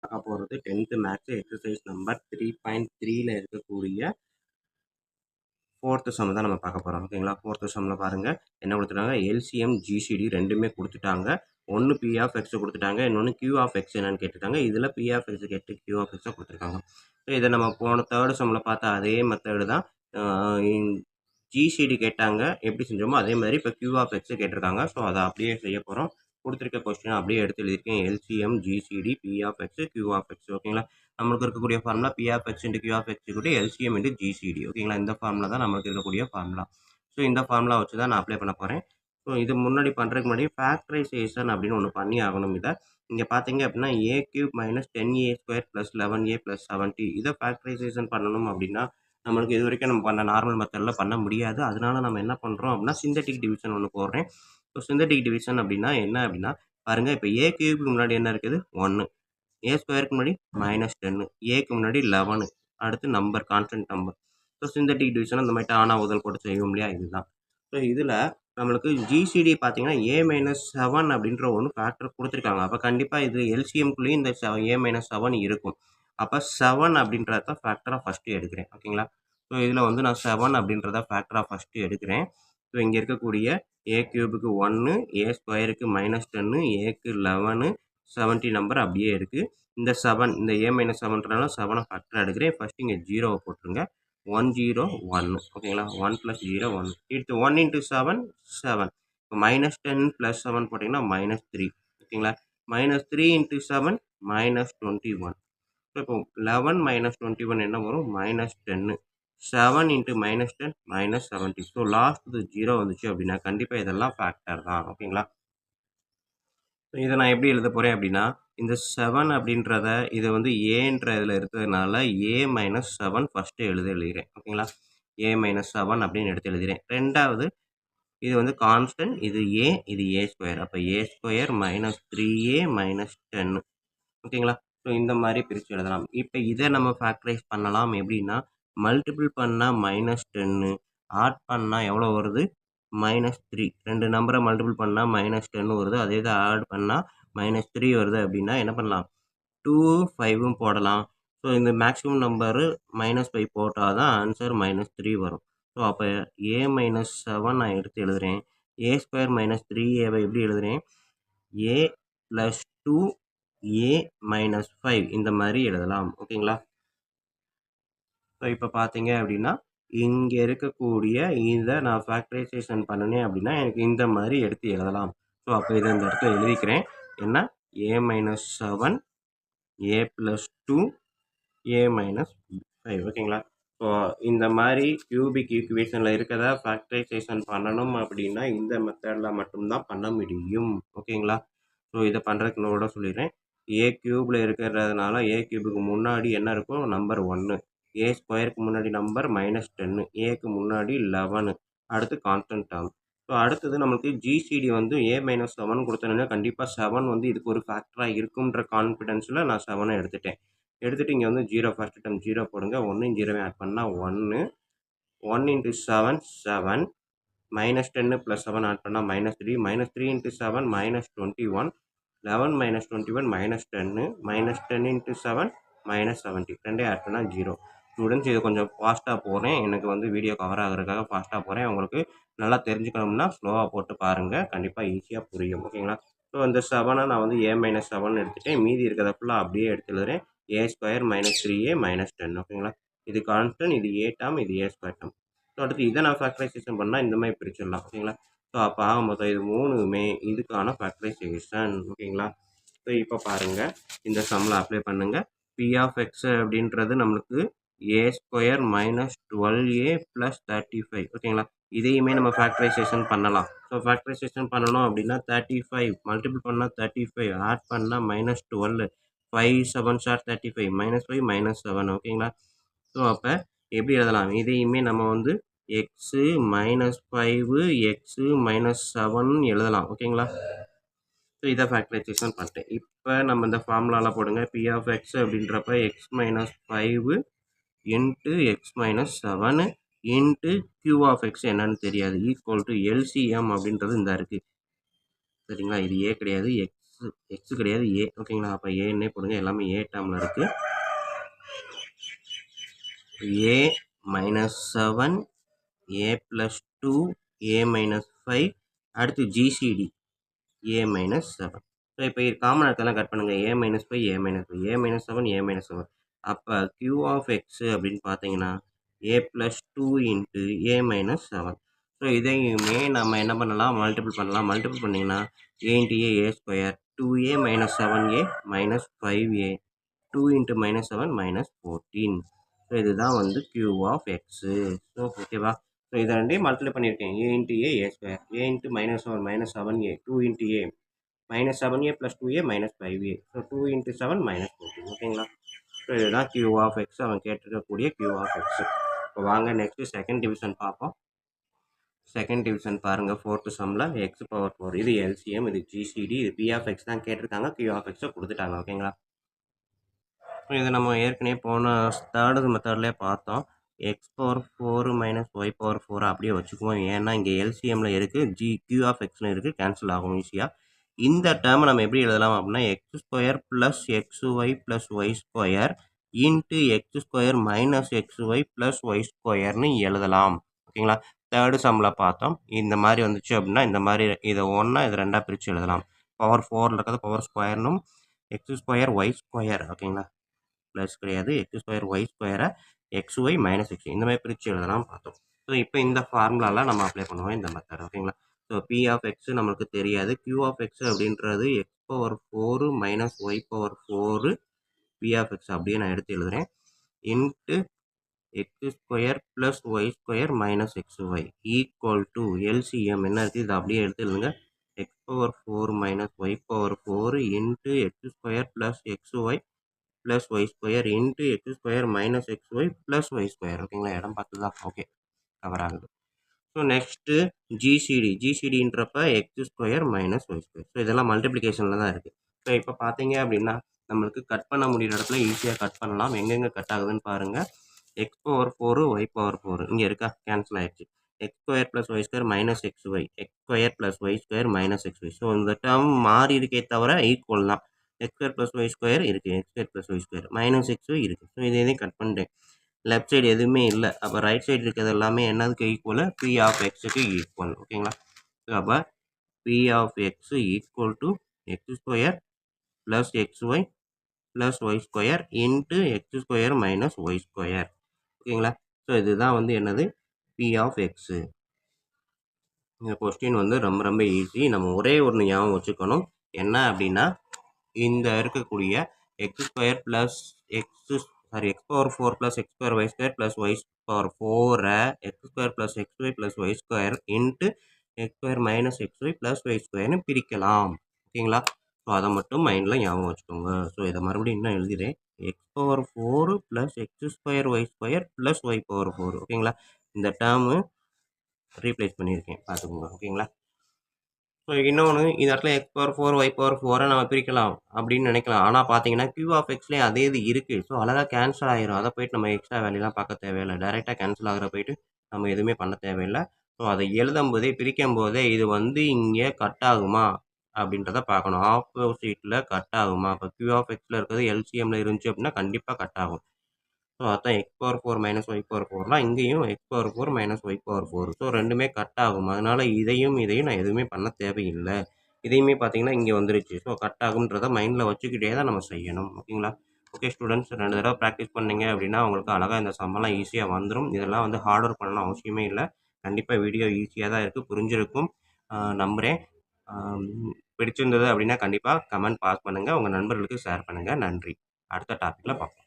பார்க்க போகிறது 10th maths exercise number 3.3ல இருக்கக்கூடிய 4th சம் தான் நம்ம பார்க்க போகிறோம். ஓகேங்களா? 4th சம்மில் பாருங்கள் என்ன கொடுத்துட்டாங்க, எல்சிஎம் ஜிசிடி ரெண்டுமே கொடுத்துட்டாங்க. ஒன்று பி ஆஃப் எக்ஸ் கொடுத்துட்டாங்க, இன்னொன்று கியூ ஆஃப் எக்ஸ் என்னன்னு கேட்டுருக்காங்க. இதில் பி ஆஃப் எக்ஸ் கேட்டு கியூ ஆஃப் எக்ஸை கொடுத்துருக்காங்க. ஸோ இதை நம்ம போன தேர்ட் சம்மில் பார்த்த அதே மெத்தடு தான். ஜிசிடி கேட்டாங்க, எப்படி செஞ்சோமோ அதே மாதிரி இப்போ கியூ ஆஃப் எக்ஸ் கேட்டிருக்காங்க. ஸோ அதை அப்படியே செய்ய போகிறோம். கொடுத்துருக்க கொஸ்டின் அப்படியே எடுத்து எழுதியிருக்கேன். LCM GCD P of x Q of x. ஓகேங்களா? நம்மளுக்கு இருக்கக்கூடிய formula P of x into Q of x கூட எல்சிஎம் இன்ட்டு ஜிசிடி. ஓகேங்களா? இந்த ஃபார்முலா தான் நம்மளுக்கு இருக்கக்கூடிய ஃபார்முலா. ஸோ இந்த ஃபார்முலா வச்சு தான் நான் அப்ளை பண்ண போகிறேன். ஸோ இது முன்னாடி பண்ணுறதுக்கு முன்னாடி ஃபேக்டரைசேஷன் அப்படின்னு ஒன்று பண்ணி ஆகணும். இதை இங்கே பார்த்தீங்க அப்படின்னா a cube minus 10a² plus 11a plus 70 இதை ஃபேக்டரைசேஷன் பண்ணணும் அப்படின்னா நம்மளுக்கு இது வரைக்கும் நம்ம பண்ண நார்மல் மெத்தடில் பண்ண முடியாது. அதனால நம்ம என்ன பண்ணுறோம் அப்படின்னா சிந்தட்டிக் டிவிஷன் ஒன்று போடுறேன். ஸோ சிந்தட்டிக் டிவிஷன் அப்படின்னா என்ன அப்படின்னா பாருங்கள், இப்போ ஏ கியூபுக்கு முன்னாடி என்ன இருக்குது 1, ஏ ஸ்கொயருக்கு முன்னாடி -10, ஏக்கு முன்னாடி 11, அடுத்து number constant number. So synthetic division அந்த மாதிரி ஆனா முதல் போட்டு செய்வோம் இல்லையா, இதுதான். ஸோ இதில் நம்மளுக்கு ஜிசிடி பார்த்தீங்கன்னா A-7 அப்படின்ற ஒன்று ஃபேக்டர் கொடுத்துருக்காங்க. அப்போ கண்டிப்பாக இது எல்சிஎம்குள்ளேயும் இந்த A-7 இருக்கும். அப்போ 7 அப்படின்றத தான் ஃபேக்டராக ஃபஸ்ட்டு எடுக்கிறேன். ஓகேங்களா? ஸோ இதில் வந்து நான் 7 அப்படின்றத ஃபேக்டராக ஃபஸ்ட்டு எடுக்கிறேன். ஸோ இங்கே இருக்கக்கூடிய ஏ கியூபுக்கு 1, ஏ ஸ்கொயருக்கு -10, ஏக்கு 11, 70 நம்பர் அப்படியே இருக்குது. இந்த 7 இந்த A-7ன்றனால 7 ஃபேக்டராக எடுக்கிறேன். ஃபஸ்ட்டு இங்கே 0வை போட்டுருங்க. 1 0 1. ஓகேங்களா? 1 + 0 1. அடுத்து 1 × 7 7. இப்போ -10 + 7 போட்டிங்கன்னா -3. ஓகேங்களா? -3 × 7 -21. ஸோ இப்போ 11 - 21 என்ன வரும், -10. 7 × -10 -70. ஸோ லாஸ்ட் 0 வந்துச்சு அப்படின்னா கண்டிப்பாக இதெல்லாம் ஃபேக்டர் தான். ஓகேங்களா? ஸோ இதை நான் எப்படி எழுத போகிறேன் அப்படின்னா இந்த 7 அப்படின்றத இதை வந்து ஏன்ற இதில் இருக்கிறதுனால A-7 ஃபஸ்ட்டு எழுதுகிறேன். ஓகேங்களா? A-7 அப்படின்னு எடுத்து எழுதுகிறேன். ரெண்டாவது இது வந்து கான்ஸ்டன்ட், இது ஏ, இது A². அப்போ A² -3a -10. ஓகேங்களா? ஸோ இந்த மாதிரி பிரித்து எழுதலாம். இப்போ இதை நம்ம ஃபேக்டரைஸ் பண்ணலாம் எப்படின்னா, மல்டிபிள் பண்ணால் -10, ஆட் பண்ணால் எவ்வளோ வருது, -3. 2 நம்பரை மல்டிபிள் பண்ணால் -10 வருது. அதே இதை ஆட் பண்ணால் -3 வருது அப்படின்னா என்ன பண்ணலாம், 2 5ம் போடலாம். ஸோ இந்த மேக்ஸிமம் நம்பரு -5 போட்டால் தான் ஆன்சர் -3 வரும். ஸோ அப்போ A-7 நான் எடுத்து எழுதுகிறேன். A² -3aவை எப்படி எழுதுகிறேன், A + 2a - 5 இந்த மாதிரி எழுதலாம். ஓகேங்களா? ஸோ இப்போ பார்த்தீங்க அப்படின்னா இங்கே இருக்கக்கூடிய இதை நான் ஃபேக்டரைசேஷன் பண்ணினேன் அப்படின்னா எனக்கு இந்த மாதிரி எடுத்து எழுதலாம். ஸோ அப்போ இதை இந்த இடத்துல எழுதிக்கிறேன். என்ன, A-7 A + 2 A - 5. ஓகேங்களா? ஸோ இந்த மாதிரி கியூபிக் ஈக்குவேஷனில் இருக்கிறத ஃபேக்டரைசேஷன் பண்ணணும் அப்படின்னா இந்த மெத்தடில் மட்டும்தான் பண்ண முடியும். ஓகேங்களா? ஸோ இதை பண்ணுறதுக்கு கூட சொல்லிடுறேன். ஏ கியூபில் இருக்கிறதுனால ஏ கியூபுக்கு முன்னாடி என்ன இருக்கும், நம்பர் 1, ஏ ஸ்கொயருக்கு முன்னாடி நம்பர் -10, ஏக்கு முன்னாடி 11, அடுத்து கான்ஸ்டன்ட் டேர்ம். ஸோ அடுத்தது நம்மளுக்கு ஜிசிடி வந்து A-7 கொடுத்தோன்னா கண்டிப்பாக 7 வந்து இதுக்கு ஒரு ஃபேக்டராக இருக்குன்ற கான்ஃபிடென்ஸில் நான் 7 எடுத்துட்டேன். எடுத்துகிட்டு இங்கே வந்து 0 ஃபஸ்ட்டு டைம் 0 போடுங்க. 1 0 ஆட் பண்ணால் 1. 1 × 7 7. -10 + 7 ஆட் பண்ணால் -3. -3 × 7 -21. 11 - 21 -10. -10 × 7 -70. ரெண்டே ஆட் பண்ணால் 0. ஸ்டூடெண்ட்ஸ் இது கொஞ்சம் ஃபாஸ்ட்டாக போகிறேன். எனக்கு வந்து வீடியோ கவர் ஆகிறதுக்காக ஃபாஸ்ட்டாக போகிறேன். உங்களுக்கு நல்லா தெரிஞ்சுக்கணும்னா ஸ்லோவாக போட்டு பாருங்கள். கண்டிப்பாக ஈஸியாக புரியும். ஓகேங்களா? ஸோ இந்த 7 நான் வந்து A-7 எடுத்துகிட்டேன். மீதி இருக்கிறத ஃபுல்லாக அப்படியே எடுத்து எழுதுறேன். A² -3a -10. ஓகேங்களா? இது கான்ஸ்டன்ட், இது A டேர்ம், இது A² டேர்ம். ஸோ அடுத்து இதை நான் ஃபேக்டரைசேஷன் பண்ணால் இந்த மாதிரி பிரிச்சிடலாம். ஓகேங்களா? ஸோ அப்போ ஆக மொத்தம் இது 3மே இதுக்கான ஃபேக்டரைசேஷன். ஓகேங்களா? ஸோ இப்போ பாருங்கள் இந்த சம்மில் அப்ளை பண்ணுங்கள். P ஆஃப் எக்ஸ் அப்படின்றது நம்மளுக்கு A² -12a + 35. ஓகேங்களா? இதையுமே நம்ம ஃபேக்டரைசேஷன் பண்ணலாம். ஸோ ஃபேக்டரைசேஷன் பண்ணணும் அப்படின்னா 35 மல்டிபிள் பண்ணால் 35, ஆட் பண்ணால் -12, 5 7s are 35, -5 -7. ஓகேங்களா? ஸோ அப்போ எப்படி எழுதலாம், இதையுமே நம்ம வந்து எக்ஸு -5 எக்ஸு -7 எழுதலாம். ஓகேங்களா? ஸோ இதை ஃபேக்டரைசேஷன் பண்ணிட்டேன். இப்போ நம்ம இந்த ஃபார்முலாவில் போடுங்க. P ஆஃப் எக்ஸ் அப்படின்றப்ப x - 5 × x - 7 × Q of X என்னன்னு தெரியாது, ஈக்குவல் டு LCM அப்படின்றது இந்த இருக்குது. சரிங்களா? இது ஏ கிடையாது, எக்ஸ் எக்ஸ் கிடையாது ஏ. ஓகேங்களா? அப்போ ஏன்னே போடுங்க. எல்லாமே ஏ டேர்மில் இருக்குது. A minus 7 a plus 2 a minus 5 அடுத்து ஜிசிடி ஏ மைனஸ் 7. ஸோ இப்போ காமன் இடத்தெல்லாம் கட் பண்ணுங்கள். A minus 5 a minus 5 a minus 7 a minus 7. அப்போ கியூ ஆஃப் எக்ஸு அப்படின்னு பார்த்தீங்கன்னா a plus 2 into a minus 7. So இதையுமே நம்ம என்ன பண்ணலாம், மல்டிபிள் பண்ணலாம். மல்டிபிள் பண்ணிங்கன்னா a into a square 2a minus 7a minus 5a 2 into minus 7 minus 14. So இதுதான் வந்து கியூ ஆஃப் எக்ஸு. ஸோ ஓகேவா? ஸோ இதை ரெண்டையும் மல்டிப்ளை பண்ணியிருக்கேன். A into a square a into minus 7 minus 7a 2 into a minus 7a plus 2a minus 5a. So 2 into 7 minus 14. ஓகேங்களா? So இதுதான் Q of X அவன் கேட்டிருக்கக்கூடிய Q of x. இப்போ வாங்க next second division பார்ப்போம். Second division பாருங்கள். Fourth சம்மில் x power 4 இது LCM, இது ஜிசிடி, இது பி ஆஃப் எக்ஸ் தான் கேட்டிருக்காங்க. கியூ ஆஃப் எக்ஸை கொடுத்துட்டாங்க. ஓகேங்களா? இதை நம்ம ஏற்கனவே போன தேர்டு மெத்தட்லேயே பார்த்தோம். X power 4 minus y power 4 அப்படியே வச்சுக்குவோம். ஏன்னா இங்கே எல்சிஎம்மில் இருக்குது, கியூ ஆஃப் எக்ஸில் இருக்குது, கேன்சல் ஆகும் ஈஸியாக. இந்த டேர்மை நம்ம எப்படி எழுதலாம் அப்படின்னா x square plus x y plus y square into x square minus x y plus y ஸ்கொயர்னு எழுதலாம். ஓகேங்களா? தேர்டு சம்மில் பார்த்தோம். இந்த மாதிரி வந்துச்சு அப்படின்னா இந்த மாதிரி இதை ஒன்றா இதை ரெண்டாக பிரித்து எழுதலாம். பவர் 4 இருக்கிறது பவர் ஸ்கொயர்னும் எக்ஸ் ஸ்கொயர் ஒய் ஸ்கொயர். ஓகேங்களா? ப்ளஸ் கிடையாது, எக்ஸ் ஸ்கொயர் ஒய் ஸ்கொயரை எக்ஸ் ஒய் மைனஸ் எக்ஸ் இந்த மாதிரி பிரித்து எழுதலாம் பார்த்தோம். ஸோ இப்போ இந்த ஃபார்முலாலாம் நம்ம அப்ளை பண்ணுவோம் இந்த மெத்தட். ஓகேங்களா? ஸோ பி ஆஃப் எக்ஸ் நம்மளுக்கு தெரியாது. கியூ ஆஃப் எக்ஸ் அப்படின்றது x power 4 minus y power 4 P of x அப்படியே நான் எடுத்து எழுதுகிறேன். Into x square plus y square minus x y equal to LCM என்ன இருக்குது, இதை அப்படியே எடுத்து எழுதுங்க. X power 4 minus y power 4 into x square plus x y plus y square into x square minus x y plus y square. ஓகேங்களா? இடம் பார்த்து தான் ஓகே கவர் ஆகுது. ஸோ நெக்ஸ்ட்டு ஜிசிடின்றப்ப x square minus y square. So இதெல்லாம் மல்டிப்ளிகேஷனில் தான் இருக்குது. ஸோ இப்போ பார்த்தீங்க அப்படின்னா நம்மளுக்கு கட் பண்ண முடிகிற இடத்துல ஈஸியாக கட் பண்ணலாம். எங்கெங்கே கட் ஆகுதுன்னு பாருங்கள். எக்ஸ் பவர் 4 ஒய் பவர் 4 இங்கே இருக்கா, கேன்சல் ஆகிடுச்சு. X square plus y square minus x y x square plus y square minus x y. So இந்த டேர்ம் மாறி இருக்கே தவிர ஈக்குவல் தான். X square plus y square இருக்குது, x square plus y square minus x y இருக்குது. So இதையும் cut பண்ணிட்டேன். Left side எதுவுமே இல்லை. அப்போ ரைட் சைடு இருக்கிறது எல்லாமே என்னதுக்கு ஈக்குவல், பி ஆஃப் எக்ஸுக்கு ஈக்குவல். ஓகேங்களா? அப்போ p of x equal to X square plus x y plus y square into x square minus y square. ஓகேங்களா? ஸோ இதுதான் வந்து என்னது பி ஆஃப் எக்ஸு. இந்த கொஸ்டின் வந்து ரொம்ப ரொம்ப ஈஸி. நம்ம ஒரே ஒன்று ஞாபகம் வச்சுக்கணும். என்ன அப்படின்னா இந்த இருக்கக்கூடிய x square plus x power 4 plus x square y square plus y power 4 x square plus x y plus y square into x square minus x y plus y ஸ்கொயர்னு பிரிக்கலாம். ஓகேங்களா? ஸோ அதை மட்டும் மைண்டில் ஞாபகம் வச்சுக்கோங்க. ஸோ இதை மறுபடியும் இன்னும் எழுதிடுறேன். X power 4 plus x square y square plus y power 4. ஓகேங்களா? இந்த டேர்மு ரீப்ளேஸ் பண்ணியிருக்கேன் பார்த்துக்கோங்க. ஓகேங்களா? ஸோ இன்னொன்று இந்த இடத்துல எக்ஸ் பவர் 4 ஒய் பவர் 4 நம்ம பிரிக்கலாம் அப்படின்னு நினைக்கலாம். ஆனால் பார்த்தீங்கன்னா கியூ ஆஃப் எக்ஸ்லேயே அதே இது இருக்குது. ஸோ அழகாக கேன்சல் ஆகிரும். அதை போய்ட்டு நம்ம எக்ஸ்ட்ரா வேலையெல்லாம் பார்க்க தேவையில்லை. டைரெக்டாக கேன்சல் ஆகிற போய்ட்டு நம்ம எதுவுமே பண்ண தேவையில்லை. ஸோ அதை எழுதும் போதே பிரிக்கும் போதே இது வந்து இங்கே கட் ஆகுமா அப்படின்றத பார்க்கணும். ஆப்போசிட்டில் கட் ஆகுமா. இப்போ கியூ ஆஃப் எக்ஸில் இருக்கிறது எல்சிஎம்மில் இருந்துச்சு அப்படின்னா கண்டிப்பாக கட் ஆகும். ஸோ அதான் x power 4 minus y power 4லாம் இங்கேயும் x power 4 minus y power 4. So ரெண்டுமே கட் ஆகும். அதனால் இதையும் நான் எதுவுமே பண்ண தேவையில்லை. இதையுமே பார்த்தீங்கன்னா இங்கே வந்துருச்சு. ஸோ கட் ஆகுன்றதை மைண்டில் வச்சுக்கிட்டே தான் நம்ம செய்யணும். ஓகேங்களா? ஓகே ஸ்டூடெண்ட்ஸ், 2 தடவை ப்ராக்டிஸ் பண்ணீங்க அப்படின்னா உங்களுக்கு அழகாக இந்த சம்மெல்லாம் ஈஸியாக வந்துடும். இதெல்லாம் வந்து ஹார்ட் ஒர்க் பண்ணணும் அவசியமே இல்லை. கண்டிப்பாக வீடியோ ஈஸியாக தான் இருக்குது, புரிஞ்சிருக்கும் நம்புகிறேன். பிடிச்சிருந்தது அப்படின்னா கண்டிப்பாக கமெண்ட் பாஸ் பண்ணுங்கள், உங்கள் நண்பர்களுக்கு ஷேர் பண்ணுங்கள். நன்றி. அடுத்த டாப்பிக்கில் பார்ப்போம்.